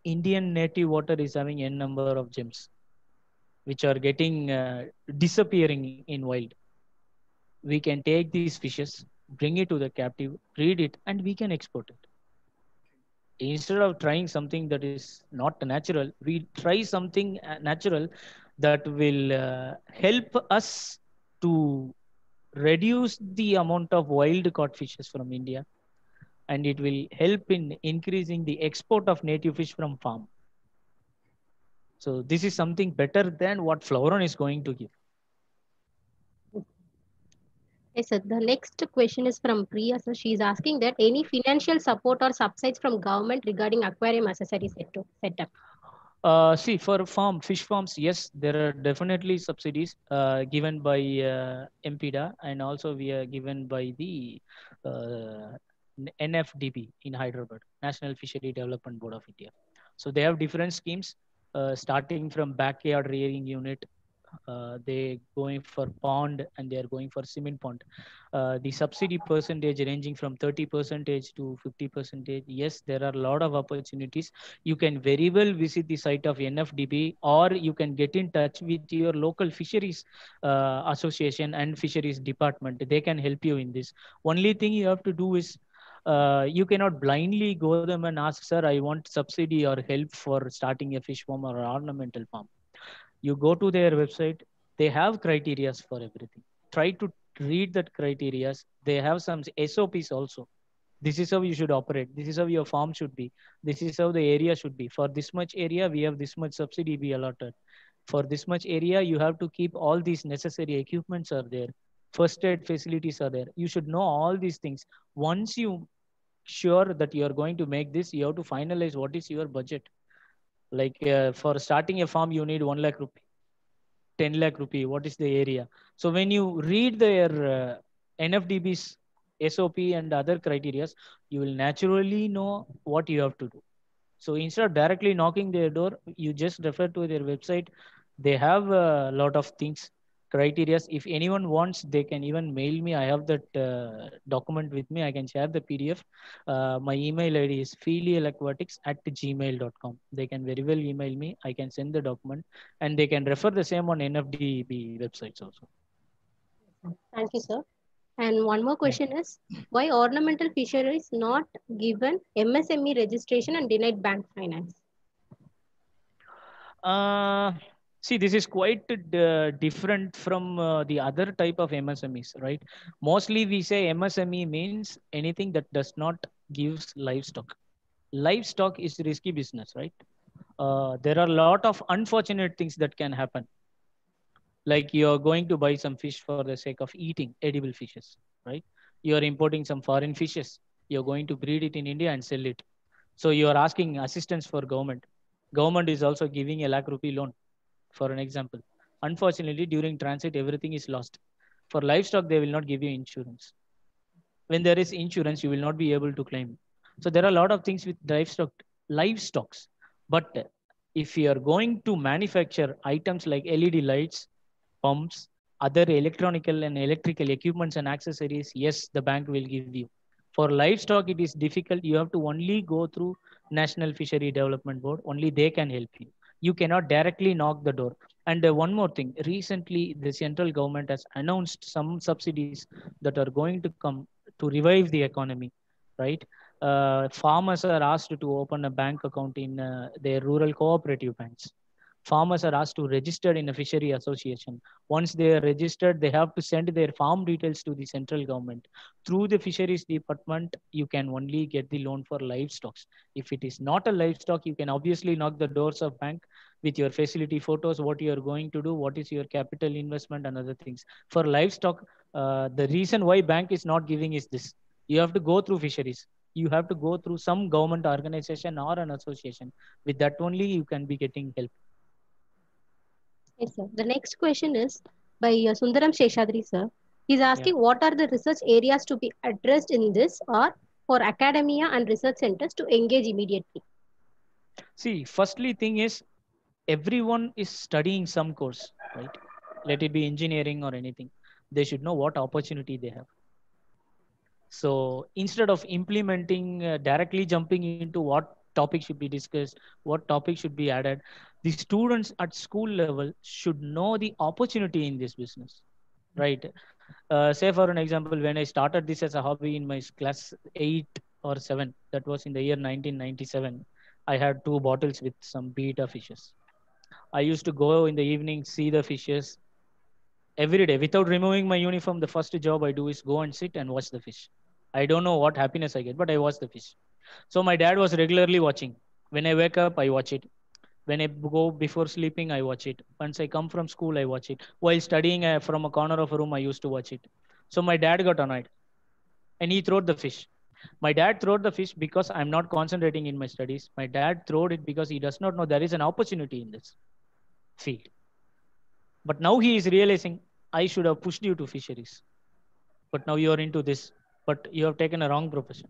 Indian native water is having n number of gems, which are getting disappearing in wild. We can take these fishes, bring it to the captive, breed it, and we can export it. Instead of trying something that is not natural, we try something natural that will help us to reduce the amount of wild caught fishes from India, and it will help in increasing the export of native fish from farm. So this is something better than what Floweron is going to give. Yes, sir. The next question is from Priya. So she is asking that any financial support or subsidies from government regarding aquarium accessory setup. See, for fish farms, yes, there are definitely subsidies given by MPDA, and also we are given by the uh, NFDB in Hyderabad, National Fishery Development Board of India. So they have different schemes, starting from backyard rearing unit. They going for pond, and they are going for cement pond. The subsidy percentage ranging from 30% to 50%. Yes, there are a lot of opportunities. You can very well visit the site of NFDB, or you can get in touch with your local fisheries association and fisheries department. They can help you in this. Only thing you have to do is you cannot blindly go them and ask, sir, I want subsidy or help for starting a fish farm or ornamental farm. You go to their website, they have criterias for everything. Try to read that criterias. They have some SOPs also. This is how you should operate. This is how your farm should be. This is how the area should be. For this much area, we have this much subsidy be allotted. For this much area, you have to keep all these necessary equipments are there. First aid facilities are there. You should know all these things. Once you sure that you are going to make this, you have to finalize what is your budget. Like for starting a farm, you need 1 lakh rupee, 10 lakh rupee. What is the area? So when you read their NFDB's SOP and other criteria, you will naturally know what you have to do. So instead of directly knocking their door, you just refer to their website. They have a lot of things, criteria. If anyone wants, they can even mail me. I have that document with me. I can share the PDF. My email ID is filialaquatics@gmail.com. They can very well email me. I can send the document, and they can refer the same on NFDB websites also. Thank you, sir. And one more question is, why ornamental fisheries not given MSME registration and denied bank finance? See, this is quite different from the other type of MSMEs, right? Mostly we say MSME means anything that does not gives livestock. Livestock is risky business, right? There are a lot of unfortunate things that can happen. Like you're going to buy some fish for the sake of eating edible fishes, right? You're importing some foreign fishes. You're going to breed it in India and sell it. So you're asking assistance for government. Government is also giving a lakh rupee loan, for an example. Unfortunately, during transit, everything is lost. For livestock, they will not give you insurance. When there is insurance, you will not be able to claim. So there are a lot of things with livestock. But if you are going to manufacture items like LED lights, pumps, other electronical and electrical equipments and accessories, yes, the bank will give you. For livestock, it is difficult. You have to only go through National Fishery Development Board. Only they can help you. You cannot directly knock the door. And one more thing, recently the central government has announced some subsidies that are going to come to revive the economy, right? Farmers are asked to open a bank account in their rural cooperative banks. Farmers are asked to register in a fishery association. Once they are registered, they have to send their farm details to the central government. Through the fisheries department, you can only get the loan for livestock. If it is not a livestock, you can obviously knock the doors of bank with your facility photos, what you are going to do, what is your capital investment and other things. For livestock, the reason why bank is not giving is this. You have to go through fisheries. You have to go through some government organization or an association. With that only, you can be getting help. Yes, sir. The next question is by Sundaram Sheshadri, sir. He's asking what are the research areas to be addressed in this or for academia and research centers to engage immediately? See, firstly thing is everyone is studying some course, right? Let it be engineering or anything. They should know what opportunity they have. So instead of implementing directly jumping into what topic should be discussed, what topic should be added, the students at school level should know the opportunity in this business, right? Say for an example, when I started this as a hobby in my class 8 or 7, that was in the year 1997, I had 2 bottles with some betta fishes. I used to go in the evening, see the fishes every day without removing my uniform. The first job I do is go and sit and watch the fish. I don't know what happiness I get, but I watch the fish. So my dad was regularly watching. When I wake up, I watch it. When I go before sleeping, I watch it. Once I come from school, I watch it. While studying from a corner of a room, I used to watch it. So my dad got annoyed and he threw the fish. My dad threw the fish because I'm not concentrating in my studies. My dad threw it because he does not know there is an opportunity in this field. But now he is realizing I should have pushed you to fisheries. But now you are into this, but you have taken a wrong profession.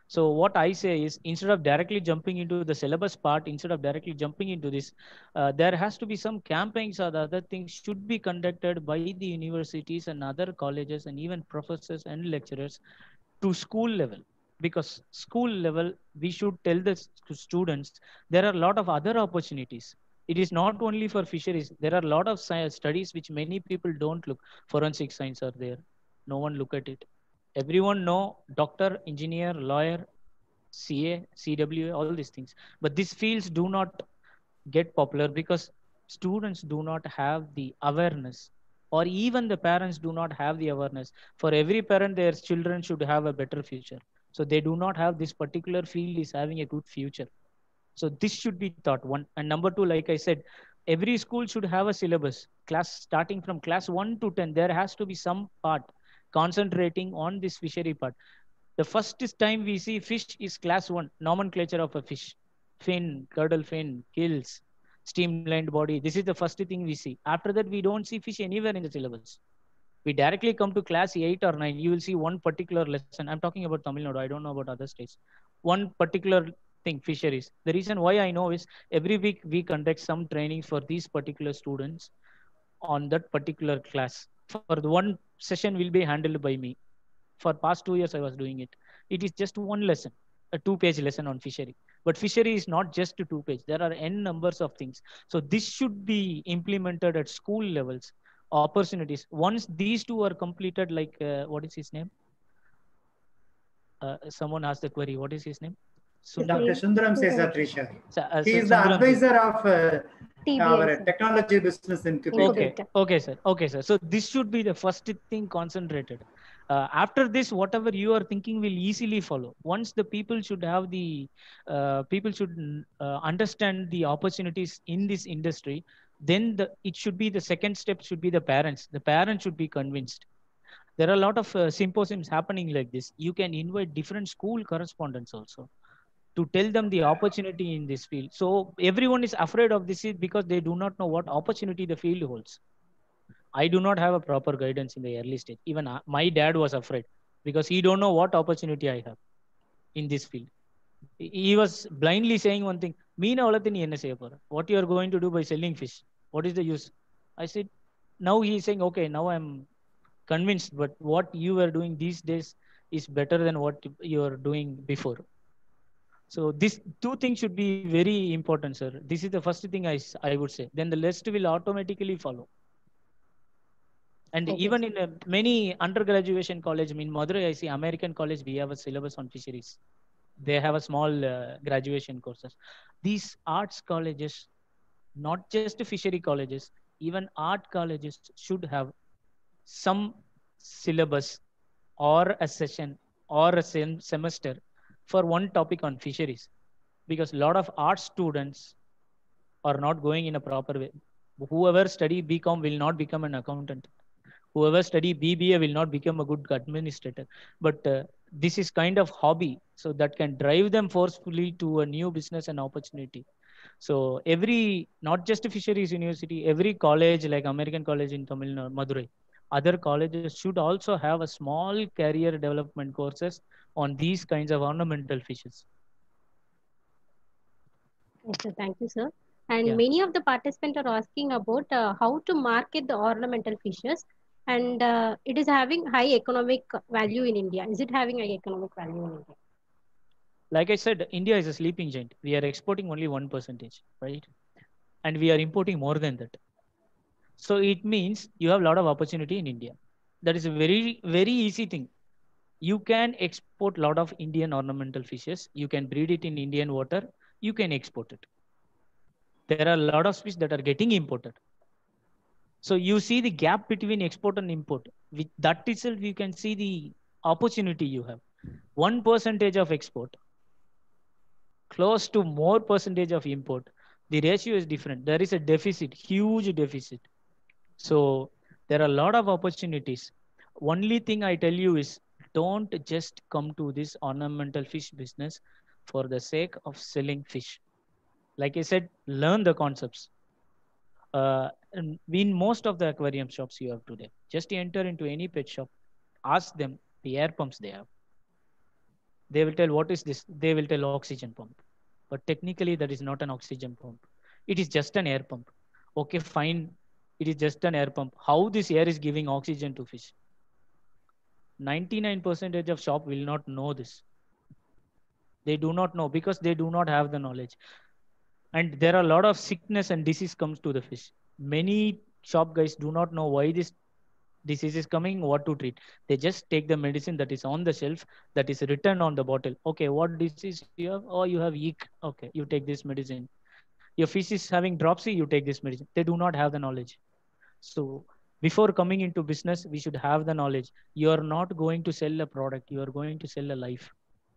So what I say is, instead of directly jumping into the syllabus part, instead of directly jumping into this, there has to be some campaigns or the other things should be conducted by the universities and other colleges and even professors and lecturers to school level. Because school level, we should tell the students there are a lot of other opportunities. It is not only for fisheries. There are a lot of studies which many people don't look. Forensic science are there. No one look at it. Everyone know doctor, engineer, lawyer, CA, CWA, all these things. But these fields do not get popular because students do not have the awareness, or even the parents do not have the awareness. For every parent, their children should have a better future. So they do not have this particular field is having a good future. So this should be taught, one. And number two, like I said, every school should have a syllabus class starting from class 1 to 10. There has to be some part concentrating on this fishery part. The first time we see fish is class 1, nomenclature of a fish: fin, caudal fin, gills, streamlined body. This is the first thing we see. After that, we don't see fish anywhere in the syllabus. We directly come to class 8 or 9. You will see one particular lesson. I'm talking about Tamil Nadu. I don't know about other states. One particular thing, fisheries. The reason why I know is every week we conduct some training for these particular students on that particular class. For the one session will be handled by me. For past 2 years, I was doing it. It is just one lesson, a 2-page lesson on fishery. But fishery is not just a 2-page. There are n numbers of things. So this should be implemented at school levels. Opportunities. Once these two are completed, like what is his name? Someone asked the query. What is his name? Dr. Sundaram Sheshadri. He is the Sundaram advisor of our technology business incubator. Okay, sir. Okay, sir. So this should be the first thing concentrated. After this, whatever you are thinking will easily follow. Once the people should have the people should understand the opportunities in this industry, then it should be the second step should be the parents. The parents should be convinced. There are a lot of symposiums happening like this. You can invite different school correspondents also to tell them the opportunity in this field. So everyone is afraid of this because they do not know what opportunity the field holds. I do not have a proper guidance in the early stage. Even my dad was afraid because he don't know what opportunity I have in this field. He was blindly saying one thing, "Meena valathu nee enna seiya pora? What you are going to do by selling fish? What is the use?" I said, now he is saying, okay, now I'm convinced, but what you were doing these days is better than what you are doing before. So these two things should be very important, sir. This is the first thing I would say. Then the rest will automatically follow. And Okay, even sir. in many undergraduation college, in Madurai, I see American college, we have a syllabus on fisheries. They have a small graduation courses. These arts colleges, not just fishery colleges, even art colleges should have some syllabus or a session or a semester for one topic on fisheries, because a lot of art students are not going in a proper way. Whoever study BCom will not become an accountant. Whoever study BBA will not become a good administrator. But this is kind of hobby, so that can drive them forcefully to a new business and opportunity. So every, not just fisheries university, every college like American college in Tamil Nadu, Madurai, other colleges should also have a small career development courses on these kinds of ornamental fishes. Yes, sir. Thank you, sir. And Yeah. many of the participants are asking about how to market the ornamental fishes, and it is having high economic value in India. Is it having high economic value in India? Like I said, India is a sleeping giant. We are exporting only 1%, right? And we are importing more than that. So it means you have a lot of opportunity in India. That is a very, very easy thing. You can export a lot of Indian ornamental fishes. You can breed it in Indian water. You can export it. There are a lot of fish that are getting imported. So you see the gap between export and import. With that itself, you can see the opportunity you have. 1% of export, close to more percentage of import. The ratio is different. There is a deficit, huge deficit. So there are a lot of opportunities. Only thing I tell you is, don't just come to this ornamental fish business for the sake of selling fish. Like I said, learn the concepts. In most of the aquarium shops you have today, just enter into any pet shop, ask them the air pumps they have. They will tell, what is this? They will tell oxygen pump. But technically, that is not an oxygen pump. It is just an air pump. Okay, fine. It is just an air pump. How this air is giving oxygen to fish? 99% of shop will not know this. They do not know because they do not have the knowledge. And there are a lot of sickness and disease comes to the fish. Many shop guys do not know why this disease is coming, what to treat. They just take the medicine that is on the shelf, that is written on the bottle. Okay, what disease you have? Oh, you have yeek. Okay, you take this medicine. Your fish is having dropsy, you take this medicine. They do not have the knowledge. So before coming into business, we should have the knowledge. You are not going to sell a product, you are going to sell a life.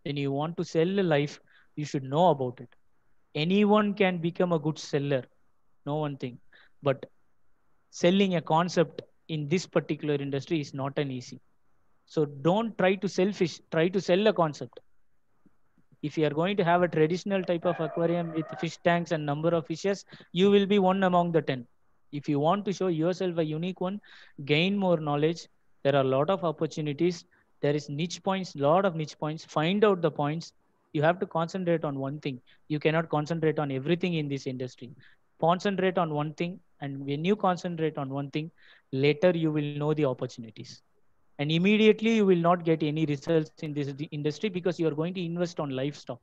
When you want to sell a life, you should know about it. Anyone can become a good seller, no one thing. But selling a concept in this particular industry is not an easy. So don't try to sell fish, try to sell a concept. If you are going to have a traditional type of aquarium with fish tanks and number of fishes, you will be one among the 10. If you want to show yourself a unique one, gain more knowledge. There are a lot of opportunities. There is niche points, lot of niche points. Find out the points. You have to concentrate on one thing. You cannot concentrate on everything in this industry. Concentrate on one thing. And when you concentrate on one thing, later you will know the opportunities. And immediately you will not get any results in this industry because you are going to invest on livestock.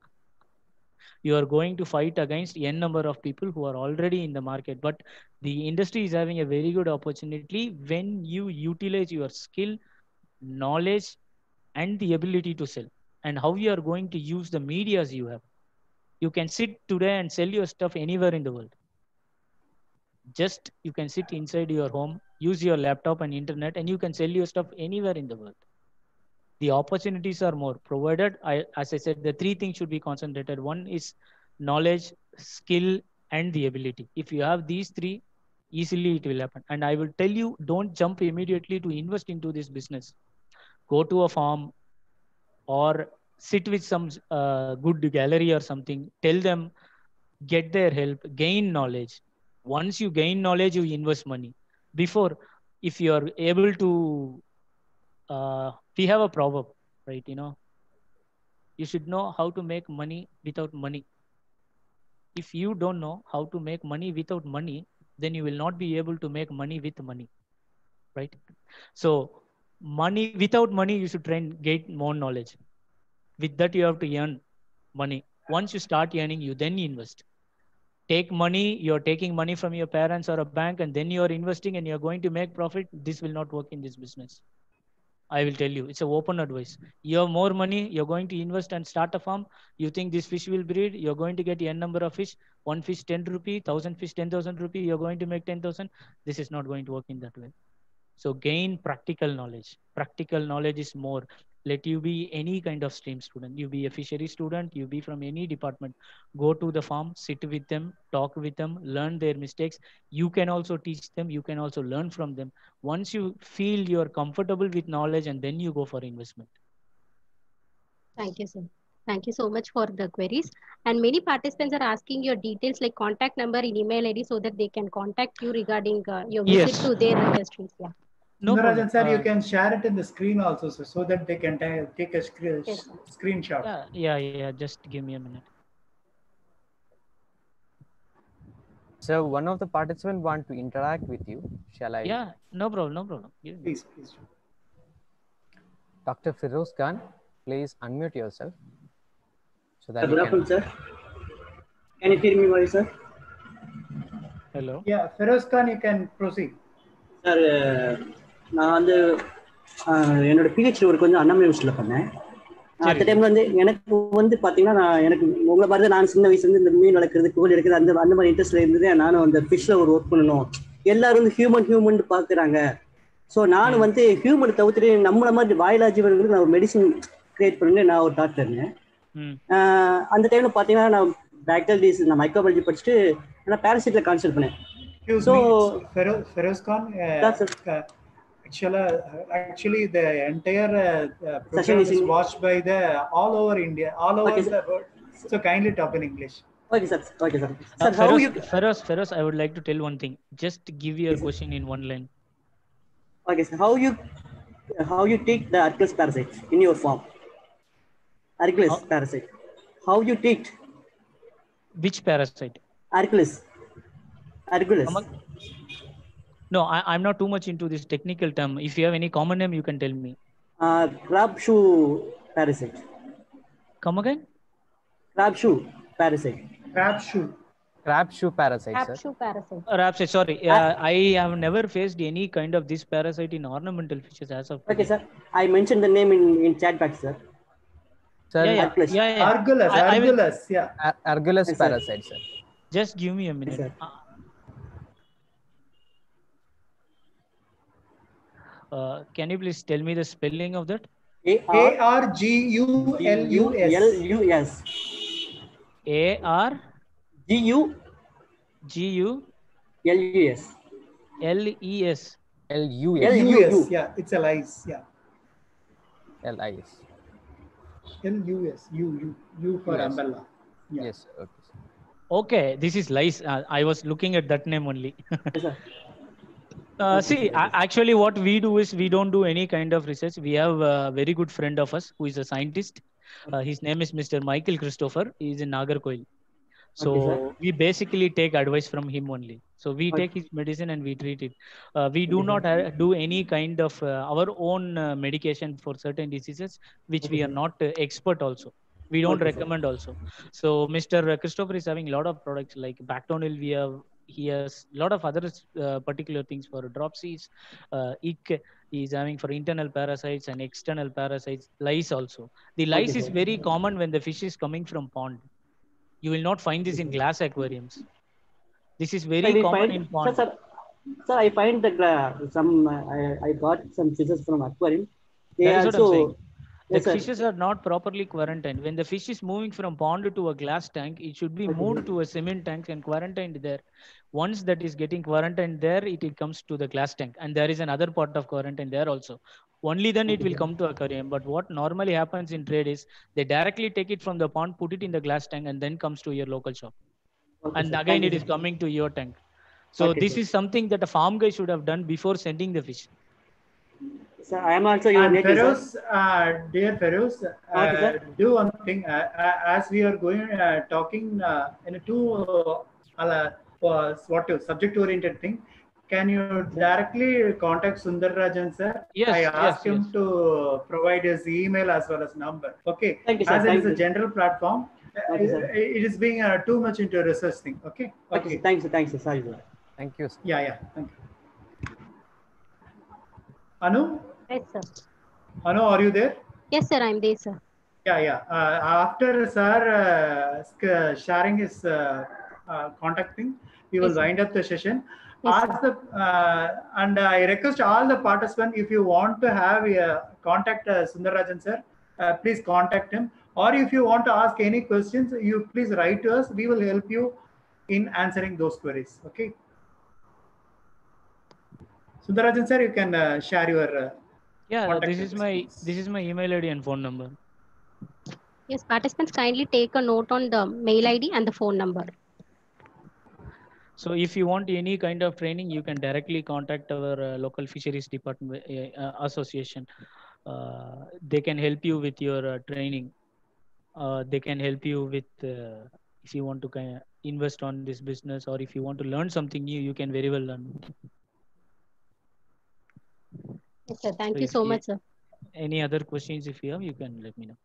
You are going to fight against n number of people who are already in the market. But the industry is having a very good opportunity when you utilize your skill, knowledge, and the ability to sell, and how you are going to use the medias you have. You can sit today and sell your stuff anywhere in the world. Just you can sit inside your home, use your laptop and internet, and you can sell your stuff anywhere in the world. The opportunities are more provided. As I said, the three things should be concentrated. One is knowledge, skill, and the ability. If you have these three, easily it will happen. And I will tell you, don't jump immediately to invest into this business. Go to a farm or sit with some good gallery or something. Tell them, get their help, gain knowledge. Once you gain knowledge, you invest money. Before, if you are able to, we have a proverb, right? You should know how to make money without money. If you don't know how to make money without money, then you will not be able to make money with money, right? So money, without money, you should try and get more knowledge. With that, you have to earn money. Once you start earning, you then invest. Take money, you're taking money from your parents or a bank, and then you're investing and you're going to make profit. This will not work in this business. I will tell you, it's an open advice. You have more money, you're going to invest and start a farm. You think this fish will breed, you're going to get n number of fish. One fish 10 rupee, 1,000 fish 10,000 rupee, you're going to make 10,000. This is not going to work in that way. So gain practical knowledge. Practical knowledge is more. Let you be any kind of stream student. You be a fishery student, you be from any department. Go to the farm, sit with them, talk with them, learn their mistakes. You can also teach them, you can also learn from them. Once you feel you're comfortable with knowledge, and then you go for investment. Thank you, sir. Thank you so much for the queries. And many participants are asking your details like contact number and email ID so that they can contact you regarding your visit to their industries. Yeah. No problem. Sundarajan sir, you can share it in the screen also, so that they can take a screenshot. Yeah. Just give me a minute. So one of the participants want to interact with you. Shall I? Yeah, no problem. Please. Dr. Feroz Khan, please unmute yourself. So that good afternoon, sir. Can you hear me well, sir? Hello. Yeah, Feroz Khan, you can proceed. Sir, நான் வந்து என்னோட PhD work வந்து அண்ணாமலை யூனிவர்சிட்டியில் பண்ணேன். அந்த டைம்ல வந்து எனக்கு வந்து பார்த்தீங்கன்னா எனக்கு உங்களை பார்த்து நான் சின்ன வயசுல இந்த மீன் வளர்க்குறது புகழ் எடுக்கிறது அந்த மாதிரி இன்ட்ரெஸ்ட்ல இருந்தது. நானும் அந்த ஃபிஷ்ல ஒரு ஒர்க் பண்ணணும். எல்லாரும் வந்து ஹியூமன் பார்க்குறாங்க. ஸோ நானும் வந்து ஹியூமன் தவிர்த்துட்டு நம்மள மாதிரி வாயிலா ஜீவன்களுக்கு நான் ஒரு மெடிசன் கிரியேட் பண்ணி நான் ஒரு டாக்டர் இருந்தேன். அந்த டைம்ல பார்த்தீங்கன்னா நான் பேக்டீரியாஸ் நான் மைக்ரோபாலஜி படிச்சுட்டு நான் பேராசைட்ல கான்சல்ட் பண்ணேன். So Feroz Khan, actually the entire program is watched by the all over India, all over the world. So kindly talk in English. Okay, sir. Sir, Feroz, I would like to tell one thing. Just give your question in one line. Okay, sir. How you take the Hercules parasite in your farm? Hercules parasite. How you take? Which parasite? Hercules. No, I'm not too much into this technical term. If you have any common name, you can tell me. Crab shoe parasite. Come again? Crab shoe parasite. Crab shoe parasite. Sorry. I have never faced any kind of this parasite in ornamental fishes as of. Okay, sir. I mentioned the name in chat box, sir. Sir, Argulus. Argulus parasite, sir. Just give me a minute. Yes, Can you please tell me the spelling of that? Argulus. Argulus. Yeah, it's a lice. Yeah. LIS. LUS. U for umbrella. Yeah. Yes. Okay. Okay, this is lice. I was looking at that name only. See, actually what we do is we don't do any kind of research. We have a very good friend of us who is a scientist. His name is Mr. Michael Christopher. He is in Nagarkoil. So we basically take advice from him only. So we take his medicine and we treat it. We do not do any kind of our own medication for certain diseases, which we are not expert also. We don't recommend also. So Mr. Christopher is having a lot of products like Bactonil. He has a lot of other particular things for dropsies. He is having for internal parasites and external parasites. Lice also. The lice is very common when the fish is coming from pond. You will not find this in glass aquariums. This is very common in pond. Sir, I find that I got some fishes from aquarium. That is what I'm saying. The fishes are not properly quarantined. When the fish is moving from pond to a glass tank, it should be moved to a cement tank and quarantined there. Once that is getting quarantined there, it comes to the glass tank. And there is another part of quarantine there also. Only then it will come to aquarium. But what normally happens in trade is they directly take it from the pond, put it in the glass tank, and then comes to your local shop. And again, it is coming to your tank. So Okay, this sir. is something that a farm guy should have done before sending the fish. Sir, I am also your And native, Feroz, sir. dear Feroz, Okay, sir. do one thing. As we are going talking in two subject-oriented thing, can you directly contact Sundar Rajan sir? Yes, I yes, asked him yes. to provide his email as well as number. Okay, Thank you, sir. as it Thank is a you. general platform, Okay, sir. it is being too much into research thing. Okay, Okay, sir. Thanks, sir. Thanks, sir. Sorry, sir. Thank you, sir. Yeah. Thank you. Anu, Yes, sir. Anu, are you there? Yes, sir. I'm there, sir. Yeah. After sir sharing his contact thing, we will Yes, sir. wind up the session. Yes, Ask the and I request all the participants, if you want to have contact Sundarajan sir, please contact him. Or if you want to ask any questions, you please write to us. We will help you in answering those queries. Okay. Sundarajan sir, you can share your contact this details. is my email ID and phone number. Yes, participants kindly take a note on the mail ID and the phone number. So if you want any kind of training, you can directly contact our local fisheries department association. They can help you with your training. They can help you with if you want to invest on this business, or if you want to learn something new, you can very well learn. Yes, sir. Thank you so much, sir. Any other questions if you have, you can let me know.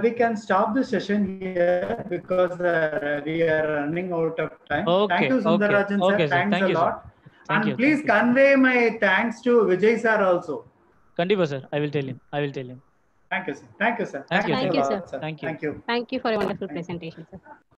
We can stop the session here because we are running out of time. Okay, Thank you, Sundarajan sir. sir. Thanks Thank a you, lot. sir. Thank you. Please convey my thanks to Vijay sir also. Kandipa, sir. I will tell him. Thank you, sir. Thank you, sir. Thank you, Thank you, sir. Sir. Thank you. Thank you. Thank you for a wonderful presentation, sir.